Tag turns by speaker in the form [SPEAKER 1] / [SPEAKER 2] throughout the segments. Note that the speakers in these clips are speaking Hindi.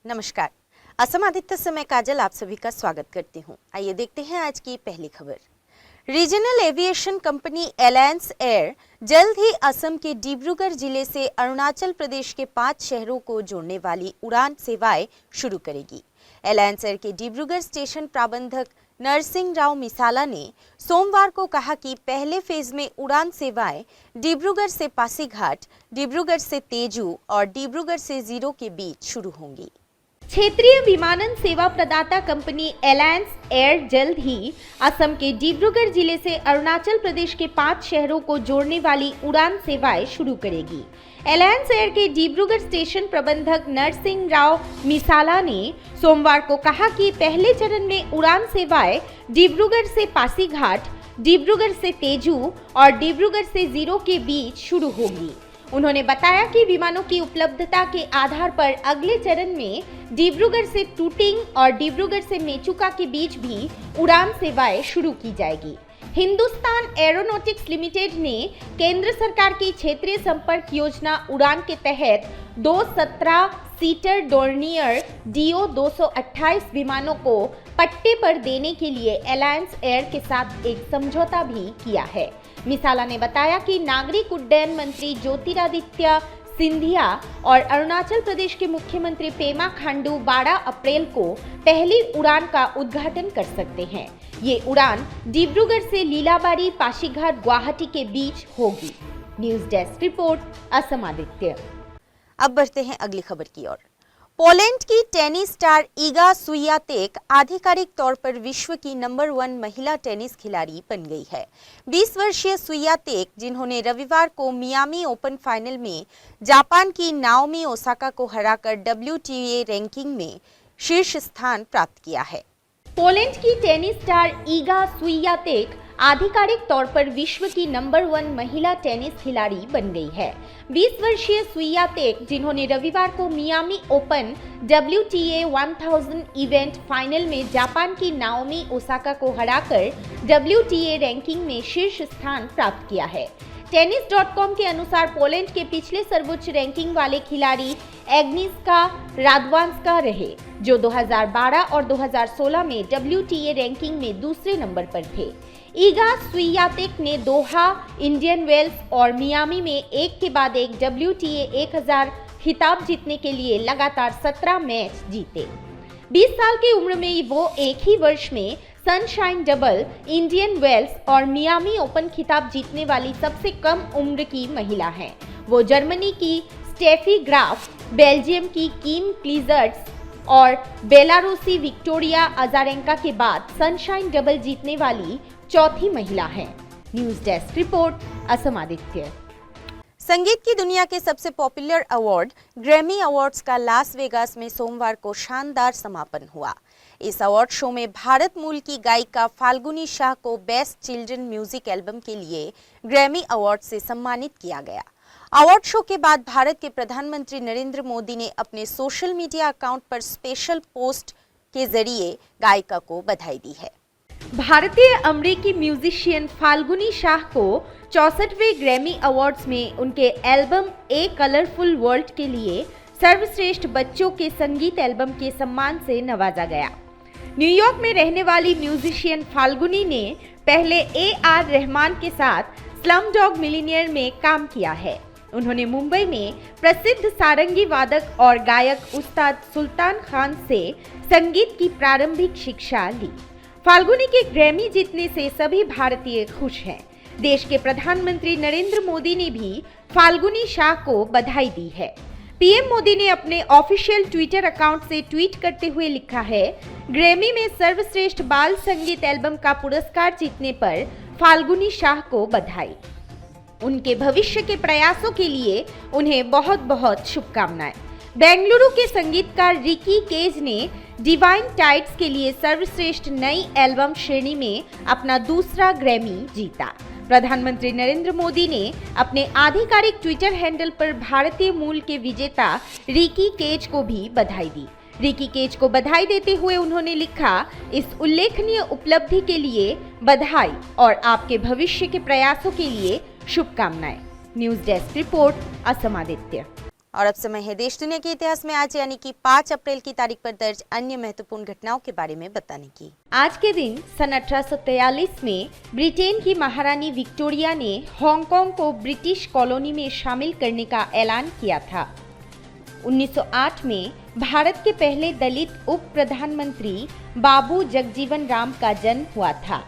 [SPEAKER 1] नमस्कार। असम आदित्य से मैं काजल आप सभी का स्वागत करती हूं। आइए देखते हैं आज की पहली खबर। Regional aviation company Alliance Air जल्द ही असम के डिब्रूगढ़ जिले से अरुणाचल प्रदेश के 5 शहरों को जोड़ने वाली उड़ान सेवाएं शुरू करेगी। एलायंस एयर के डिब्रूगढ़ स्टेशन प्रबंधक नरसिंह राव मिसाला ने सोमवार को कहा कि पहले फेज में उड़ान सेवाएं डिब्रूगढ़ से पासीघाट, डिब्रूगढ़ से तेजू और डिब्रूगढ़ से जीरो के बीच शुरू होंगी।
[SPEAKER 2] क्षेत्रीय विमानन सेवा प्रदाता कंपनी एलायंस एयर जल्द ही असम के डिब्रूगढ़ जिले से अरुणाचल प्रदेश के 5 शहरों को जोड़ने वाली उड़ान सेवाएं शुरू करेगी। एलायंस एयर के डिब्रूगढ़ स्टेशन प्रबंधक नरसिंह राव मिसाला ने सोमवार को कहा कि पहले चरण में उड़ान सेवाएं डिब्रूगढ़ से पासीघाट, डिब्रूगढ़ से तेजू और डिब्रूगढ़ से जीरो के बीच शुरू होगी। उन्होंने बताया कि विमानों की उपलब्धता के आधार पर अगले चरण में डिब्रूगढ़ से टूटिंग और डिब्रूगढ़ से मेचुका के बीच भी उड़ान सेवाएं शुरू की जाएगी। हिंदुस्तान एरोनॉटिक्स लिमिटेड ने केंद्र सरकार की क्षेत्रीय संपर्क योजना उड़ान के तहत 2 17 सीटर डोर्नियर DO 228 विमानों को पट्टे पर देने के लिए एलायंस एयर के साथ एक समझौता भी किया है। मिसाला ने बताया कि नागरिक उड्डयन मंत्री ज्योतिरादित्य सिंधिया और अरुणाचल प्रदेश के मुख्यमंत्री पेमा खांडू 12 अप्रैल को पहली उड़ान का उद्घाटन कर सकते हैं। ये उड़ान डिब्रूगढ़ से लीलाबाड़ी, पासीघाट, गुवाहाटी के बीच होगी। News desk report, Assam Aditya.
[SPEAKER 1] अब बढ़ते हैं अगली खबर की ओर। पोलैंड की टेनिस स्टार ईगा स्वियातेक आधिकारिक तौर पर विश्व की नंबर 1 महिला टेनिस खिलाड़ी बन गई है। 20 वर्षीय स्वियातेक, जिन्होंने रविवार को मियामी ओपन फाइनल में जापान की नाओमी ओसाका को हराकर WTA रैंकिंग में शीर्ष स्थान प्राप्त किया है।
[SPEAKER 2] पोलैंड की टेनिस स्टार ईगा स्वियातेक आधिकारिक तौर पर विश्व की नंबर 1 महिला टेनिस खिलाड़ी बन गई है। 20 वर्षीय स्वियातेक, जिन्होंने रविवार को Miami open WTA 1000 event final में जापान की नाओमी ओसाका को हराकर WTA रैंकिंग में शीर्ष स्थान प्राप्त किया है। Tennis.com के अनुसार पोलैंड के पिछले सर्वोच्च रैंकिंग वाले खिलाड़ी एग्निस्का रादवांस्का रहे, जो 2012 और 2016 में WTA रैंकिंग में दूसरे नंबर पर थे। ईगा स्वियातेक ने दोहा, इंडियन वेल्स और मियामी में एक के बाद एक WTA 1000 खिताब जीतने के लिए लगातार 17 मैच जीते। 20 साल की उम्र में वो एक ही वर्ष में सनशाइन डबल, इंडियन वेल्स और मियामी ओपन खिताब जीतने वाली सबसे कम उम्र की महिला हैं। वो जर्मनी की स्टेफी ग्राफ, बेल्जियम की किम क्लीजर्ट्स और बेलारूसी विक्टोरिया अजारेंका के बाद सनशाइन डबल जीतने वाली चौथी महिला है। News desk report, Assam Aditya.
[SPEAKER 1] संगीत की दुनिया के सबसे पॉपुलर अवार्ड ग्रैमी अवार्ड्स का लास वेगास में सोमवार को शानदार समापन हुआ। इस अवार्ड शो में भारत मूल की गायिका फाल्गुनी शाह को बेस्ट चिल्ड्रन म्यूजिक एल्बम के लिए ग्रैमी अवार्ड से सम्मानित किया गया। अवार्ड शो के बाद भारत के प्रधानमंत्री नरेंद्र मोदी ने अपने सोशल मीडिया अकाउंट पर स्पेशल पोस्ट के जरिए गायिका को बधाई दी है।
[SPEAKER 2] भारतीय अमेरिकी म्यूजिशियन फाल्गुनी शाह को 64वें ग्रैमी अवार्ड्स में उनके एल्बम ए कलरफुल वर्ल्ड के लिए सर्वश्रेष्ठ बच्चों के संगीत एल्बम के सम्मान से नवाजा गया। न्यूयॉर्क में रहने वाली म्यूजिशियन फाल्गुनी ने पहले AR रहमान के साथ स्लमडॉग मिलियनेयर में काम किया है। उन्होंने मुंबई में प्रसिद्ध सारंगी वादक और गायक उस्ताद सुल्तान खान से संगीत की प्रारंभिक शिक्षा ली। फाल्गुनी के ग्रैमी जीतने से सभी भारतीय खुश हैं। देश के प्रधानमंत्री नरेंद्र मोदी ने भी फाल्गुनी शाह को बधाई दी है। पीएम मोदी ने अपने ऑफिशियल ट्विटर अकाउंट से ट्वीट करते हुए लिखा है, ग्रैमी में सर्वश्रेष्ठ बाल संगीत एल्बम का पुरस्कार जीतने पर फाल्गुनी शाह को बधाई। उनके भविष्य के प्रयासों के लिए उन्हें बहुत बहुत शुभकामनाएं। बेंगलुरु के संगीतकार रिकी केज ने डिवाइन टाइड्स के लिए सर्वश्रेष्ठ नई एल्बम श्रेणी में अपना दूसरा ग्रैमी जीता। प्रधानमंत्री नरेंद्र मोदी ने अपने आधिकारिक ट्विटर हैंडल पर भारतीय मूल के विजेता रिकी केज को भी बधाई दी। रिकी केज को बधाई देते हुए उन्होंने लिखा, इस उल्लेखनीय उपलब्धि के लिए बधाई और आपके भविष्य के प्रयासों के लिए शुभकामनाएं। News desk report, Assam Aditya.
[SPEAKER 1] और अब समय है देश दुनिया के इतिहास में आज यानी कि 5 अप्रैल की तारीख पर दर्ज अन्य महत्वपूर्ण घटनाओं के बारे में बताने की।
[SPEAKER 2] आज के दिन सन 1843 में ब्रिटेन की महारानी विक्टोरिया ने हांगकांग को ब्रिटिश कॉलोनी में शामिल करने का ऐलान किया था। 1908 में भारत के पहले दलित उप प्रधानमंत्री बाबू जगजीवन राम का जन्म हुआ था।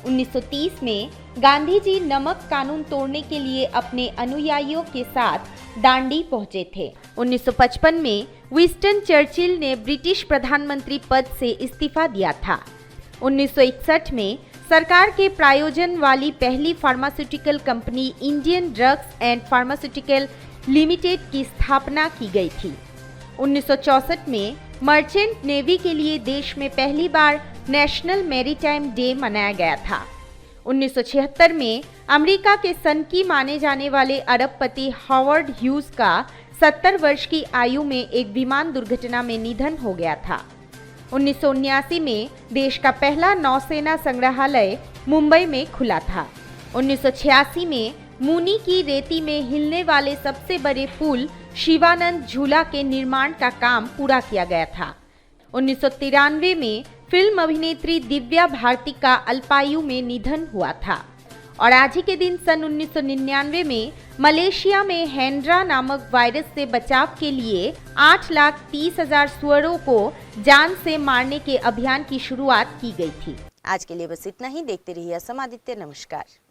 [SPEAKER 2] 1930 में गांधी जी नमक कानून तोड़ने के लिए अपने अनुयायियों के साथ दांडी पहुंचे थे। 1955 में विंस्टन चर्चिल ने ब्रिटिश प्रधानमंत्री पद से इस्तीफा दिया था। 1961 में सरकार के प्रायोजन वाली पहली pharmaceutical company Indian drugs and pharmaceutical limited की स्थापना की गई थी। 1964 में मर्चेंट नेवी के लिए देश में पहली बार नेशनल मैरीटाइम डे मनाया गया था। 1976 में अमेरिका के सनकी माने जाने वाले अरबपति हॉवर्ड ह्यूज का 70 वर्ष की आयु में एक विमान दुर्घटना में निधन हो गया था। 1979 में देश का पहला नौसेना संग्रहालय मुंबई में खुला था। 1986 में मुनी की रेती में हिलने वाले सबसे बड़े पुल शिवानंद झूला के निर्माण का काम पूरा किया गया था। 1993 में फिल्म अभिनेत्री दिव्या भारती का अल्पायु में निधन हुआ था। और आज ही के दिन सन 1999 में मलेशिया में हैंड्रा नामक वायरस से बचाव के लिए 8,30,000 सुअरों को जान से मारने के अभियान की शुरुआत की गई थी।
[SPEAKER 1] आज के लिए बस इतना ही। देखते रहिए असम आदित्य। नमस्कार।